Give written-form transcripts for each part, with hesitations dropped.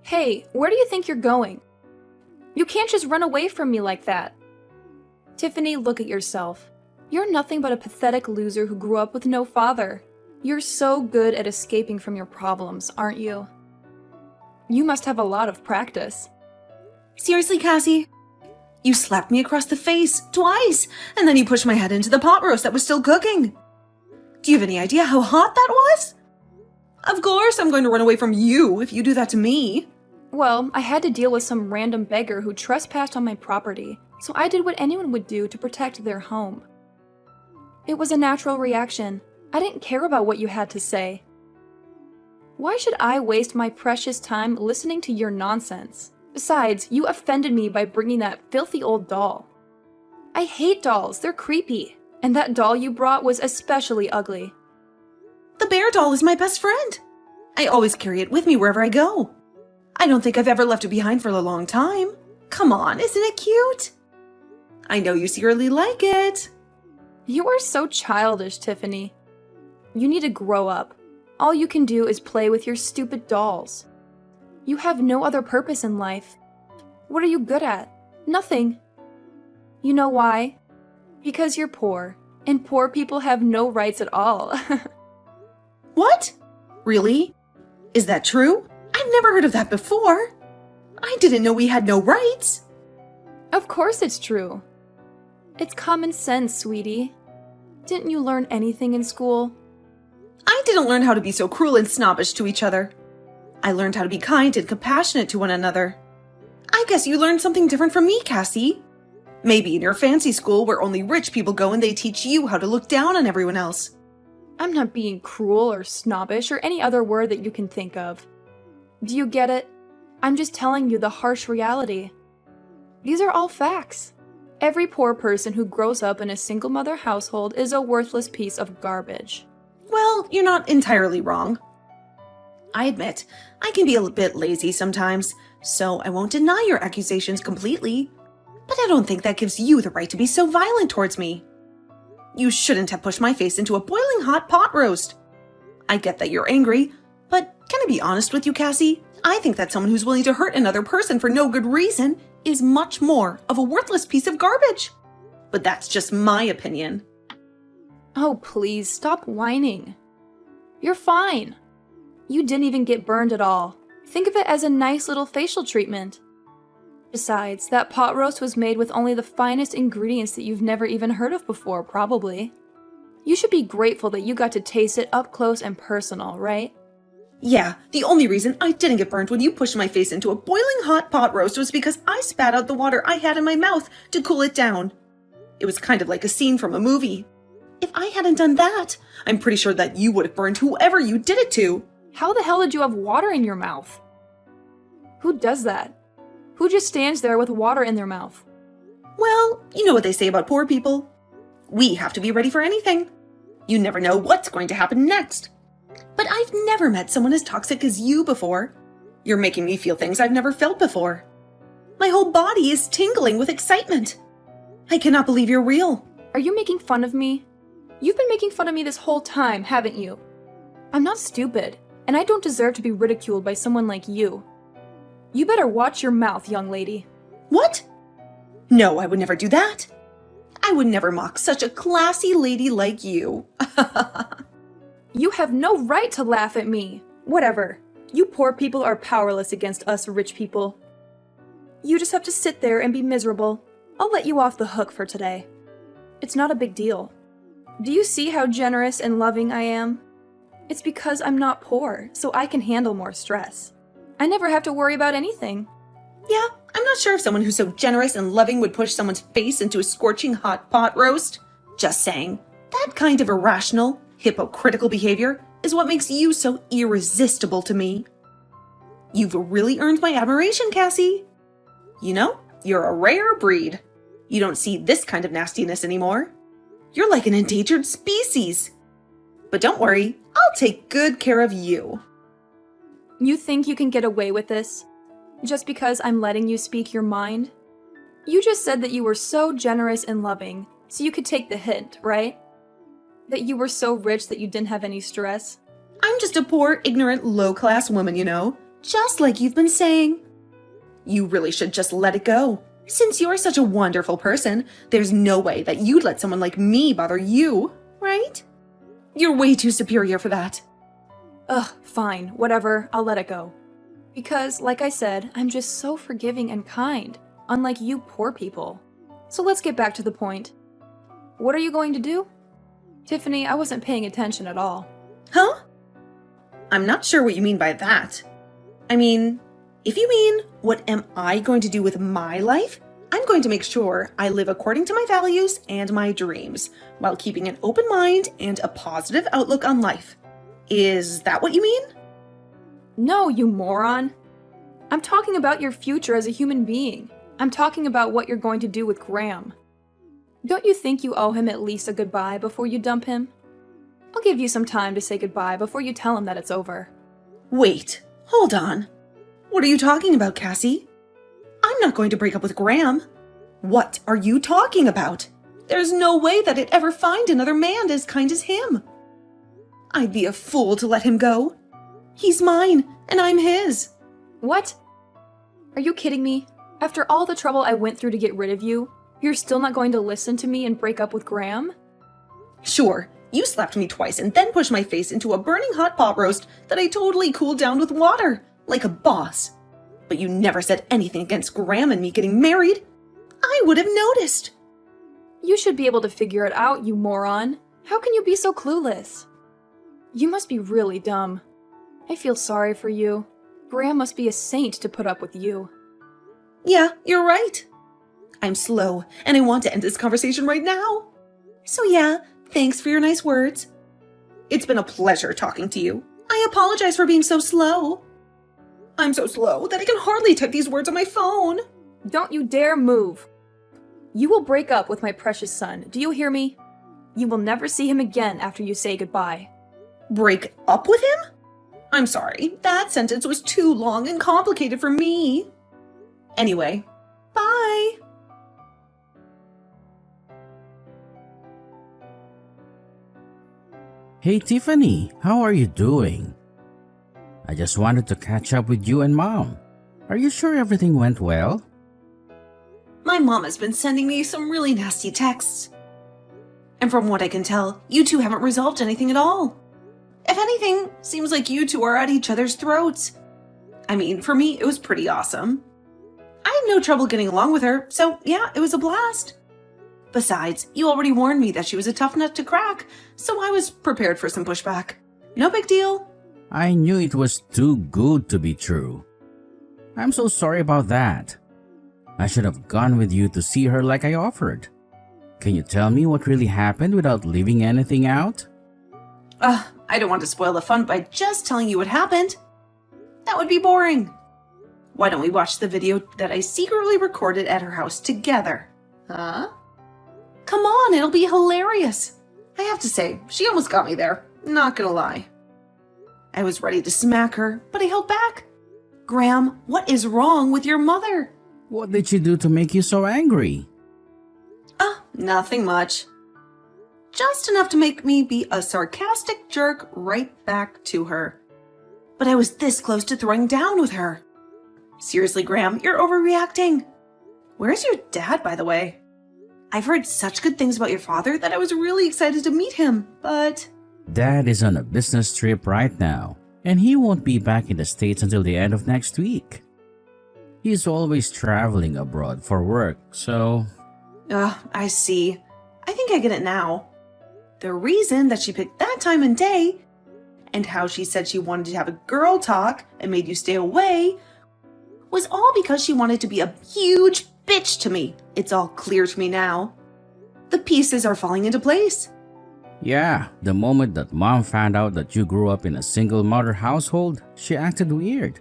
Hey, where do you think you're going? You can't just run away from me like that. Tiffany, look at yourself. You're nothing but a pathetic loser who grew up with no father. You're so good at escaping from your problems, aren't you? You must have a lot of practice. Seriously, Cassie? You slapped me across the face twice, and then you pushed my head into the pot roast that was still cooking. Do you have any idea how hot that was? Of course I'm going to run away from you if you do that to me. Well, I had to deal with some random beggar who trespassed on my property, so I did what anyone would do to protect their home. It was a natural reaction. I didn't care about what you had to say. Why should I waste my precious time listening to your nonsense? Besides, you offended me by bringing that filthy old doll. I hate dolls, they're creepy. And that doll you brought was especially ugly. The bear doll is my best friend. I always carry it with me wherever I go. I don't think I've ever left it behind for a long time. Come on, isn't it cute? I know you secretly like it. You are so childish, Tiffany. You need to grow up. All you can do is play with your stupid dolls. You have no other purpose in life. What are you good at? Nothing. You know why? Because you're poor, and poor people have no rights at all. What? Really? Is that true? I've never heard of that before. I didn't know we had no rights. Of course it's true. It's common sense, sweetie. Didn't you learn anything in school? I didn't learn how to be so cruel and snobbish to each other. I learned how to be kind and compassionate to one another. I guess you learned something different from me, Cassie. Maybe in your fancy school where only rich people go and they teach you how to look down on everyone else. I'm not being cruel or snobbish or any other word that you can think of. Do you get it? I'm just telling you the harsh reality. These are all facts. Every poor person who grows up in a single mother household is a worthless piece of garbage. Well, you're not entirely wrong. I admit, I can be a bit lazy sometimes, so I won't deny your accusations completely. But I don't think that gives you the right to be so violent towards me. You shouldn't have pushed my face into a boiling hot pot roast. I get that you're angry, but can I be honest with you, Cassie? I think that someone who's willing to hurt another person for no good reason is much more of a worthless piece of garbage. But that's just my opinion. Oh, please, stop whining. You're fine. You didn't even get burned at all. Think of it as a nice little facial treatment. Besides, that pot roast was made with only the finest ingredients that you've never even heard of before, probably. You should be grateful that you got to taste it up close and personal, right? Yeah, the only reason I didn't get burned when you pushed my face into a boiling hot pot roast was because I spat out the water I had in my mouth to cool it down. It was kind of like a scene from a movie. If I hadn't done that, I'm pretty sure that you would have burned whoever you did it to. How the hell did you have water in your mouth? Who does that? Who just stands there with water in their mouth? Well, you know what they say about poor people. We have to be ready for anything. You never know what's going to happen next. But I've never met someone as toxic as you before. You're making me feel things I've never felt before. My whole body is tingling with excitement. I cannot believe you're real. Are you making fun of me? You've been making fun of me this whole time, haven't you? I'm not stupid, and I don't deserve to be ridiculed by someone like you. You better watch your mouth, young lady. What? No, I would never do that. I would never mock such a classy lady like you. You have no right to laugh at me. Whatever. You poor people are powerless against us rich people. You just have to sit there and be miserable. I'll let you off the hook for today. It's not a big deal. Do you see how generous and loving I am? It's because I'm not poor, so I can handle more stress. I never have to worry about anything. Yeah, I'm not sure if someone who's so generous and loving would push someone's face into a scorching hot pot roast. Just saying, that kind of irrational, hypocritical behavior is what makes you so irresistible to me. You've really earned my admiration, Cassie. You know, you're a rare breed. You don't see this kind of nastiness anymore. You're like an endangered species. But don't worry, I'll take good care of you. You think you can get away with this? Just because I'm letting you speak your mind? You just said that you were so generous and loving, so you could take the hint, right? That you were so rich that you didn't have any stress? I'm just a poor, ignorant, low-class woman, you know. just like you've been saying. You really should just let it go. Since you're such a wonderful person, there's no way that you'd let someone like me bother you, right? You're way too superior for that. Ugh, fine, whatever, I'll let it go. Because, like I said, I'm just so forgiving and kind, unlike you poor people. So let's get back to the point. What are you going to do? Tiffany, I wasn't paying attention at all. Huh? I'm not sure what you mean by that. I mean, if you mean, what am I going to do with my life? I'm going to make sure I live according to my values and my dreams, while keeping an open mind and a positive outlook on life. Is that what you mean? No, you moron. I'm talking about your future as a human being. I'm talking about what you're going to do with Graham. Don't you think you owe him at least a goodbye before you dump him? I'll give you some time to say goodbye before you tell him that it's over. Wait, hold on. What are you talking about, Cassie? I'm not going to break up with Graham. What are you talking about? There's no way that I'd ever find another man as kind as him. I'd be a fool to let him go. He's mine, and I'm his. What? Are you kidding me? After all the trouble I went through to get rid of you, you're still not going to listen to me and break up with Graham? Sure, you slapped me twice and then pushed my face into a burning hot pot roast that I totally cooled down with water, like a boss. But you never said anything against Graham and me getting married. I would have noticed. You should be able to figure it out, you moron. How can you be so clueless? You must be really dumb. I feel sorry for you. Graham must be a saint to put up with you. Yeah, you're right. I'm slow, and I want to end this conversation right now. So yeah, thanks for your nice words. It's been a pleasure talking to you. I apologize for being so slow. I'm so slow that I can hardly type these words on my phone. Don't you dare move. You will break up with my precious son, do you hear me? You will never see him again after you say goodbye. Break up with him? I'm sorry, that sentence was too long and complicated for me. Anyway, bye. Hey Tiffany, how are you doing? I just wanted to catch up with you and Mom. Are you sure everything went well? My mom has been sending me some really nasty texts. And from what I can tell, you two haven't resolved anything at all. If anything, seems like you two are at each other's throats. I mean, for me, it was pretty awesome. I had no trouble getting along with her, so yeah, it was a blast. Besides, you already warned me that she was a tough nut to crack, so I was prepared for some pushback. No big deal. I knew it was too good to be true. I'm so sorry about that. I should have gone with you to see her like I offered. Can you tell me what really happened without leaving anything out? I don't want to spoil the fun by just telling you what happened. That would be boring. Why don't we watch the video that I secretly recorded at her house together? Huh? Come on, it'll be hilarious. I have to say, she almost got me there. Not gonna lie. I was ready to smack her, but I held back. Graham, what is wrong with your mother? What did she do to make you so angry? Nothing much. Just enough to make me be a sarcastic jerk right back to her. But I was this close to throwing down with her. Seriously, Graham, you're overreacting. Where's your dad, by the way? I've heard such good things about your father that I was really excited to meet him, but... Dad is on a business trip right now, and he won't be back in the States until the end of next week. He's always traveling abroad for work, so... I see. I think I get it now. The reason that she picked that time and day, and how she said she wanted to have a girl talk and made you stay away, was all because she wanted to be a huge bitch to me. It's all clear to me now. The pieces are falling into place. Yeah, the moment that Mom found out that you grew up in a single mother household, she acted weird.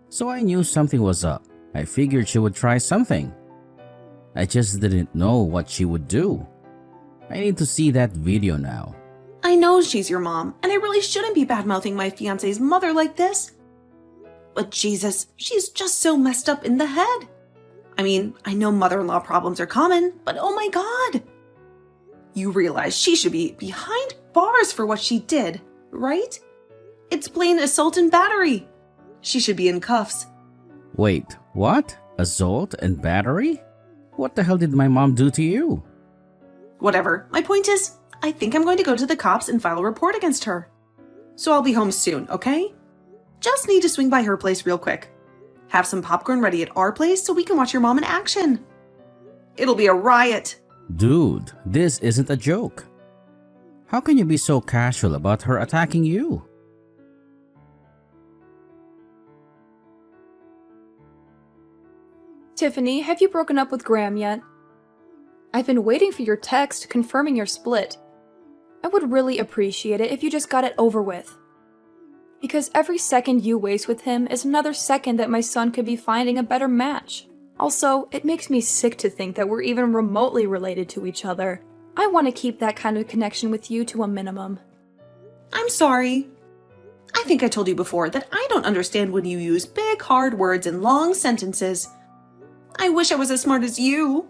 So I knew something was up. I figured she would try something. I just didn't know what she would do. I need to see that video now. I know she's your mom, and I really shouldn't be bad-mouthing my fiancé's mother like this. But Jesus, she's just so messed up in the head. I mean, I know mother-in-law problems are common, but oh my God. You realize she should be behind bars for what she did, right? It's plain assault and battery. She should be in cuffs. Wait, what? Assault and battery? What the hell did my mom do to you? Whatever. My point is, I think I'm going to go to the cops and file a report against her. So I'll be home soon, okay? Just need to swing by her place real quick. Have some popcorn ready at our place so we can watch your mom in action. It'll be a riot. Dude, this isn't a joke. How can you be so casual about her attacking you? Tiffany, have you broken up with Graham yet? I've been waiting for your text confirming your split. I would really appreciate it if you just got it over with. Because every second you waste with him is another second that my son could be finding a better match. Also, it makes me sick to think that we're even remotely related to each other. I want to keep that kind of connection with you to a minimum. I'm sorry. I think I told you before that I don't understand when you use big, hard words in long sentences. I wish I was as smart as you.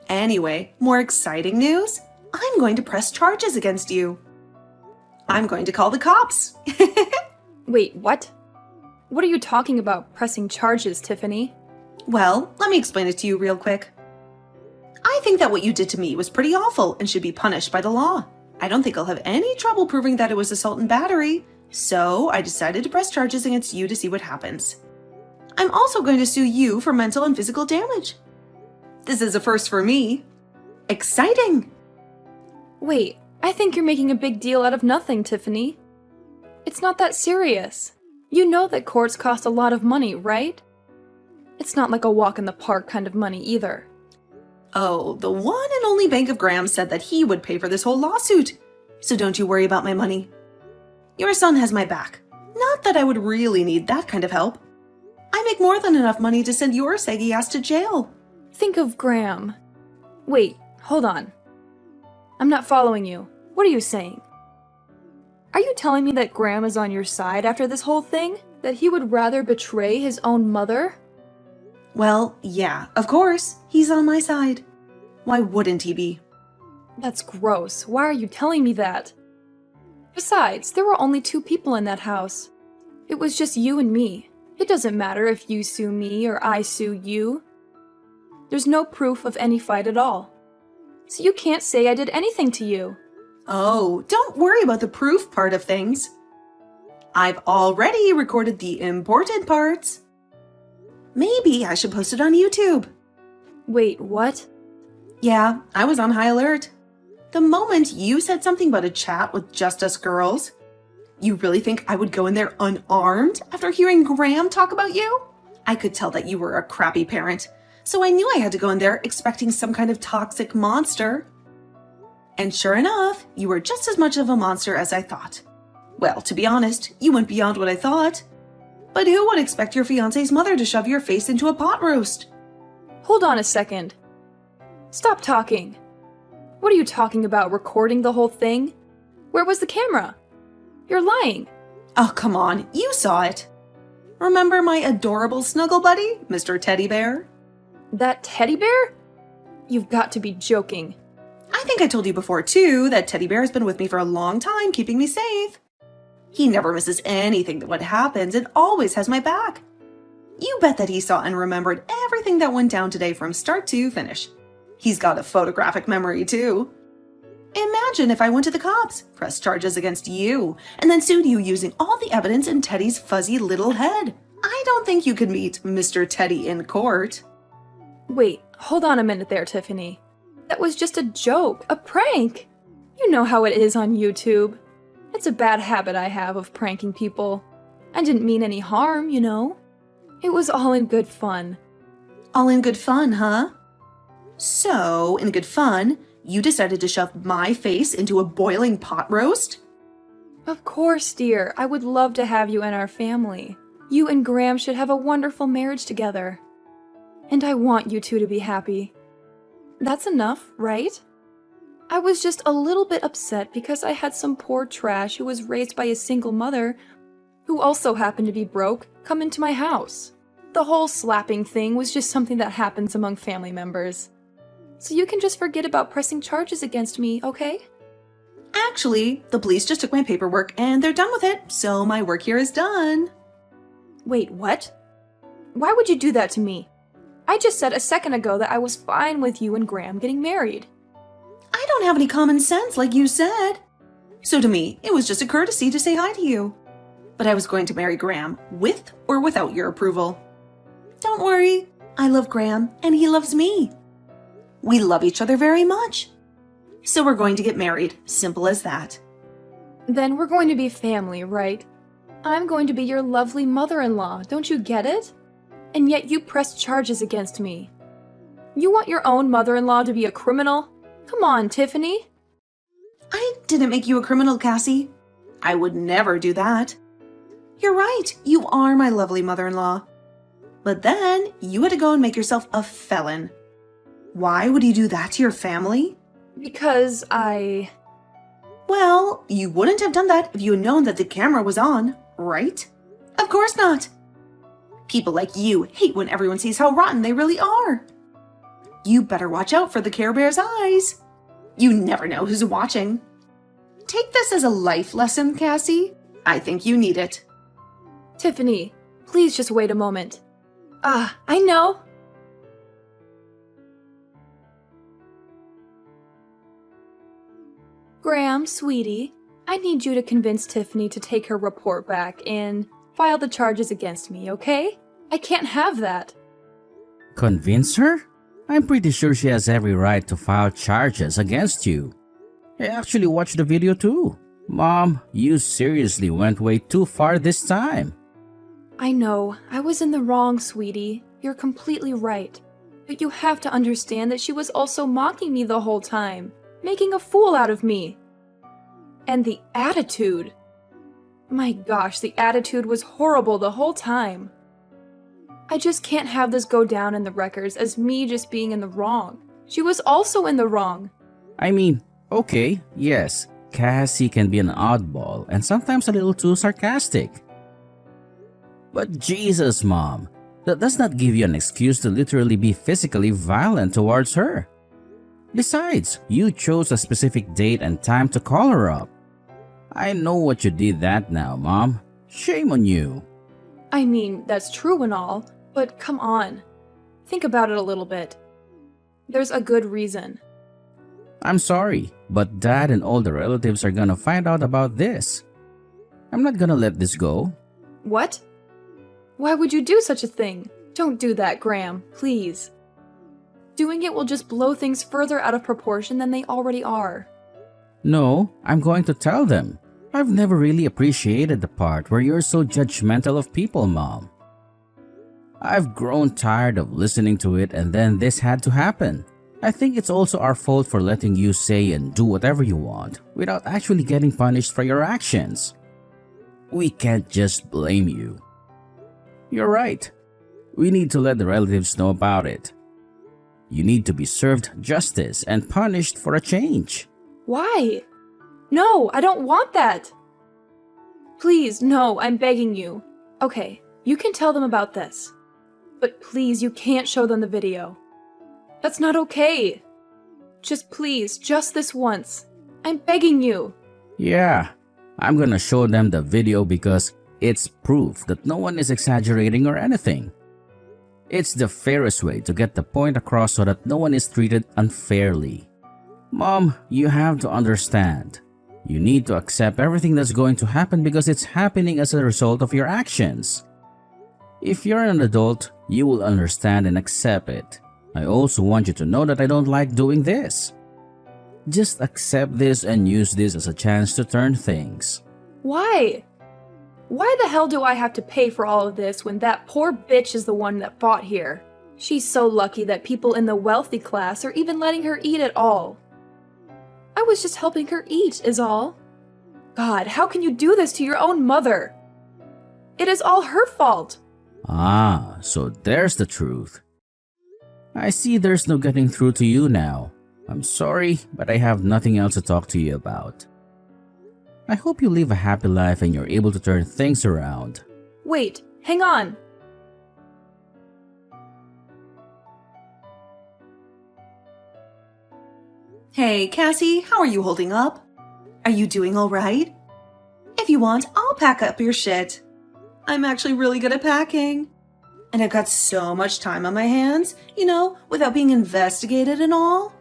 Anyway, more exciting news. I'm going to press charges against you. I'm going to call the cops. Wait, what? What are you talking about, pressing charges, Tiffany? Well, let me explain it to you real quick. I think that what you did to me was pretty awful and should be punished by the law. I don't think I'll have any trouble proving that it was assault and battery, so I decided to press charges against you to see what happens. I'm also going to sue you for mental and physical damage. This is a first for me. Exciting! Wait, I think you're making a big deal out of nothing, Tiffany. It's not that serious. You know that courts cost a lot of money, right? It's not like a walk in the park kind of money either. Oh, the one and only Bank of Graham said that he would pay for this whole lawsuit. So don't you worry about my money. Your son has my back. Not that I would really need that kind of help. I make more than enough money to send your saggy ass to jail. Think of Graham. Wait, hold on. I'm not following you. What are you saying? Are you telling me that Graham is on your side after this whole thing? That he would rather betray his own mother? Well, yeah, of course. He's on my side. Why wouldn't he be? That's gross. Why are you telling me that? Besides, there were only 2 people in that house. It was just you and me. It doesn't matter if you sue me or I sue you. There's no proof of any fight at all. So you can't say I did anything to you. Oh, don't worry about the proof part of things. I've already recorded the important parts. Maybe I should post it on YouTube. Wait, what? Yeah, I was on high alert. The moment you said something about a chat with just us girls, you really think I would go in there unarmed after hearing Graham talk about you? I could tell that you were a crappy parent, so I knew I had to go in there expecting some kind of toxic monster. And sure enough, you were just as much of a monster as I thought. Well, to be honest, you went beyond what I thought. But who would expect your fiancé's mother to shove your face into a pot roast? Hold on a second. Stop talking. What are you talking about, recording the whole thing? Where was the camera? You're lying. Oh, come on, you saw it. Remember my adorable snuggle buddy, Mr. Teddy Bear? That teddy bear? You've got to be joking. I think I told you before, too, that Teddy Bear has been with me for a long time, keeping me safe. He never misses anything that happens and always has my back. You bet that he saw and remembered everything that went down today from start to finish. He's got a photographic memory, too. Imagine if I went to the cops, pressed charges against you, and then sued you using all the evidence in Teddy's fuzzy little head. I don't think you could meet Mr. Teddy in court. Wait, hold on a minute there, Tiffany. That was just a joke, a prank. You know how it is on YouTube. It's a bad habit I have of pranking people. I didn't mean any harm, you know. It was all in good fun. All in good fun, huh? So, in good fun, you decided to shove my face into a boiling pot roast? Of course, dear. I would love to have you in our family. You and Graham should have a wonderful marriage together. And I want you two to be happy. That's enough, right? I was just a little bit upset because I had some poor trash who was raised by a single mother, who also happened to be broke, come into my house. The whole slapping thing was just something that happens among family members. So you can just forget about pressing charges against me, okay? Actually, the police just took my paperwork and they're done with it, so my work here is done. Wait, what? Why would you do that to me? I just said a second ago that I was fine with you and Graham getting married. I don't have any common sense like you said. So to me, it was just a courtesy to say hi to you. But I was going to marry Graham with or without your approval. Don't worry, I love Graham and he loves me. We love each other very much. So we're going to get married, simple as that. Then we're going to be family, right? I'm going to be your lovely mother-in-law, don't you get it? And yet you pressed charges against me. You want your own mother-in-law to be a criminal? Come on, Tiffany. I didn't make you a criminal, Cassie. I would never do that. You're right, you are my lovely mother-in-law. But then you had to go and make yourself a felon. Why would you do that to your family? Because Well, you wouldn't have done that if you had known that the camera was on, right? Of course not. People like you hate when everyone sees how rotten they really are. You better watch out for the Care Bear's eyes. You never know who's watching. Take this as a life lesson, Cassie. I think you need it. Tiffany, please just wait a moment. I know. Graham, sweetie, I need you to convince Tiffany to take her report back and file the charges against me, okay? I can't have that. Convince her? I'm pretty sure she has every right to file charges against you. I actually watched the video too. Mom, you seriously went way too far this time. I know, I was in the wrong, sweetie. You're completely right. But you have to understand that she was also mocking me the whole time, making a fool out of me. And the attitude. My gosh, the attitude was horrible the whole time. I just can't have this go down in the records as me just being in the wrong. She was also in the wrong. I mean, okay, yes, Cassie can be an oddball and sometimes a little too sarcastic. But Jesus, Mom, that does not give you an excuse to literally be physically violent towards her. Besides, you chose a specific date and time to call her up. I know what you did that now, Mom. Shame on you. I mean, that's true and all, but come on. Think about it a little bit. There's a good reason. I'm sorry, but Dad and all the relatives are gonna find out about this. I'm not gonna let this go. What? Why would you do such a thing? Don't do that, Graham, please. Doing it will just blow things further out of proportion than they already are. No, I'm going to tell them. I've never really appreciated the part where you're so judgmental of people, Mom. I've grown tired of listening to it and then this had to happen. I think it's also our fault for letting you say and do whatever you want without actually getting punished for your actions. We can't just blame you. You're right. We need to let the relatives know about it. You need to be served justice and punished for a change. Why? No, I don't want that. Please, no, I'm begging you. Okay, you can tell them about this. But please, you can't show them the video. That's not okay. Just please, just this once. I'm begging you. Yeah, I'm gonna show them the video because it's proof that no one is exaggerating or anything. It's the fairest way to get the point across so that no one is treated unfairly. Mom, you have to understand. You need to accept everything that's going to happen because it's happening as a result of your actions. If you're an adult, you will understand and accept it. I also want you to know that I don't like doing this. Just accept this and use this as a chance to turn things. Why? Why the hell do I have to pay for all of this when that poor bitch is the one that fought here? She's so lucky that people in the wealthy class are even letting her eat at all. I was just helping her eat, is all. God, how can you do this to your own mother? It is all her fault. Ah, so there's the truth. I see there's no getting through to you now. I'm sorry, but I have nothing else to talk to you about. I hope you live a happy life and you're able to turn things around. Wait, hang on. Hey, Cassie, how are you holding up? Are you doing all right? If you want, I'll pack up your shit. I'm actually really good at packing. And I've got so much time on my hands, without being investigated and all.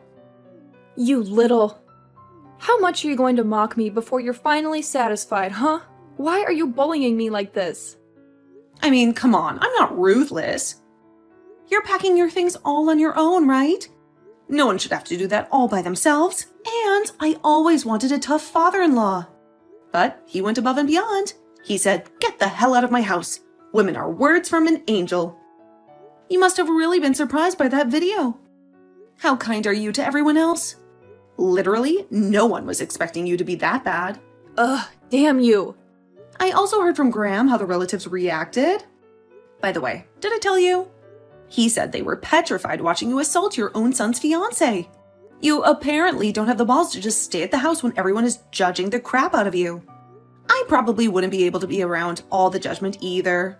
You little... How much are you going to mock me before you're finally satisfied, huh? Why are you bullying me like this? I mean, come on, I'm not ruthless. You're packing your things all on your own, right? No one should have to do that all by themselves. And I always wanted a tough father-in-law. But he went above and beyond. He said, "Get the hell out of my house. Women are words from an angel." You must have really been surprised by that video. How kind are you to everyone else? Literally, no one was expecting you to be that bad. Ugh, damn you. I also heard from Graham how the relatives reacted. By the way, did I tell you? He said they were petrified watching you assault your own son's fiancée. You apparently don't have the balls to just stay at the house when everyone is judging the crap out of you. I probably wouldn't be able to be around all the judgment either.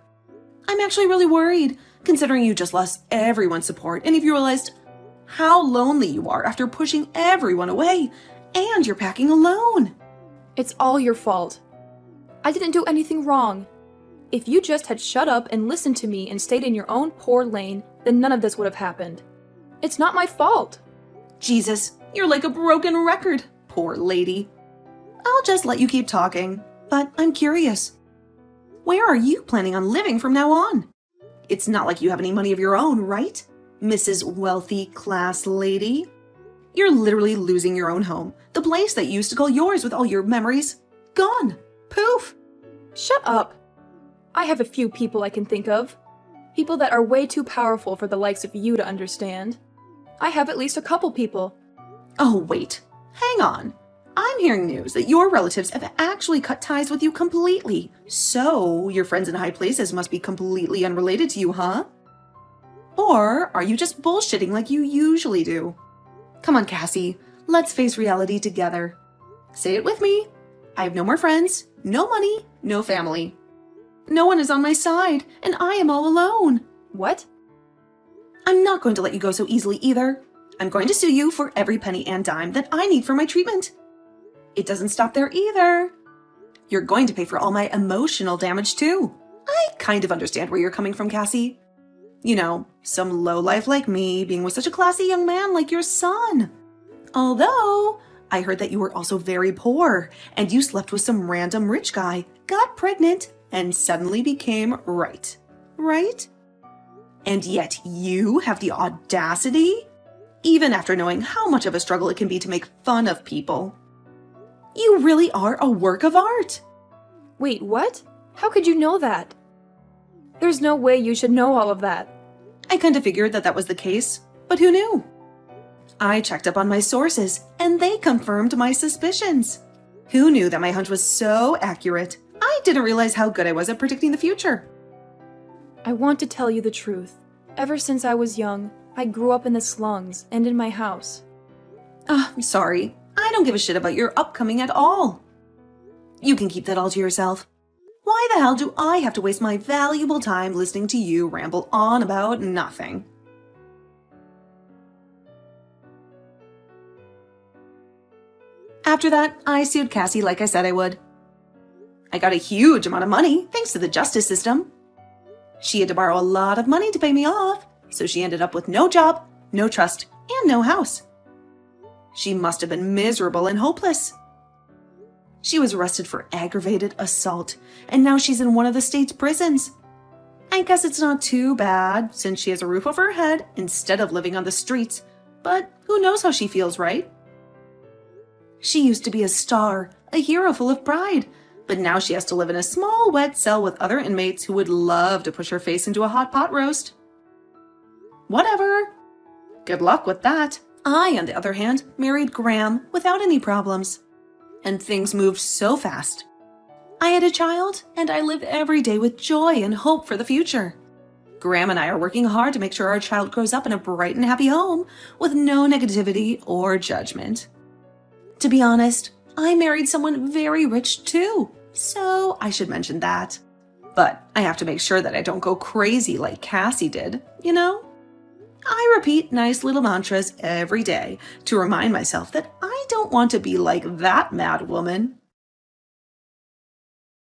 I'm actually really worried, considering you just lost everyone's support and if you realized how lonely you are after pushing everyone away and you're packing alone. It's all your fault. I didn't do anything wrong. If you just had shut up and listened to me and stayed in your own poor lane, then none of this would have happened. It's not my fault. Jesus, you're like a broken record, poor lady. I'll just let you keep talking, but I'm curious. Where are you planning on living from now on? It's not like you have any money of your own, right, Mrs. Wealthy Class Lady? You're literally losing your own home, the place that you used to call yours with all your memories. Gone. Poof. Shut up. I have a few people I can think of. People that are way too powerful for the likes of you to understand. I have at least a couple people. Oh, wait. Hang on. I'm hearing news that your relatives have actually cut ties with you completely. So, your friends in high places must be completely unrelated to you, huh? Or are you just bullshitting like you usually do? Come on, Cassie. Let's face reality together. Say it with me. I have no more friends, no money, no family. No one is on my side, and I am all alone. What? I'm not going to let you go so easily either. I'm going to sue you for every penny and dime that I need for my treatment. It doesn't stop there either. You're going to pay for all my emotional damage too. I kind of understand where you're coming from, Cassie. You know, some lowlife like me being with such a classy young man like your son. Although, I heard that you were also very poor, and you slept with some random rich guy, got pregnant, and suddenly became right. Right? And yet you have the audacity? Even after knowing how much of a struggle it can be to make fun of people. You really are a work of art. Wait, what? How could you know that? There's no way you should know all of that. I kind of figured that was the case, but who knew? I checked up on my sources, and they confirmed my suspicions. Who knew that my hunch was so accurate? I didn't realize how good I was at predicting the future. I want to tell you the truth. Ever since I was young, I grew up in the slums and in my house. I'm sorry. I don't give a shit about your upcoming at all. You can keep that all to yourself. Why the hell do I have to waste my valuable time listening to you ramble on about nothing? After that, I sued Cassie like I said I would. I got a huge amount of money thanks to the justice system. She had to borrow a lot of money to pay me off, so she ended up with no job, no trust, and no house. She must have been miserable and hopeless. She was arrested for aggravated assault, and now she's in one of the state's prisons. I guess it's not too bad, since she has a roof over her head instead of living on the streets, but who knows how she feels, right? She used to be a star, a hero full of pride, but now she has to live in a small, wet cell with other inmates who would love to push her face into a hot pot roast. Whatever. Good luck with that. I, on the other hand, married Graham without any problems. And things moved so fast. I had a child, and I live every day with joy and hope for the future. Graham and I are working hard to make sure our child grows up in a bright and happy home with no negativity or judgment. To be honest, I married someone very rich too, so I should mention that. But I have to make sure that I don't go crazy like Cassie did, you know? I repeat nice little mantras every day to remind myself that I don't want to be like that mad woman.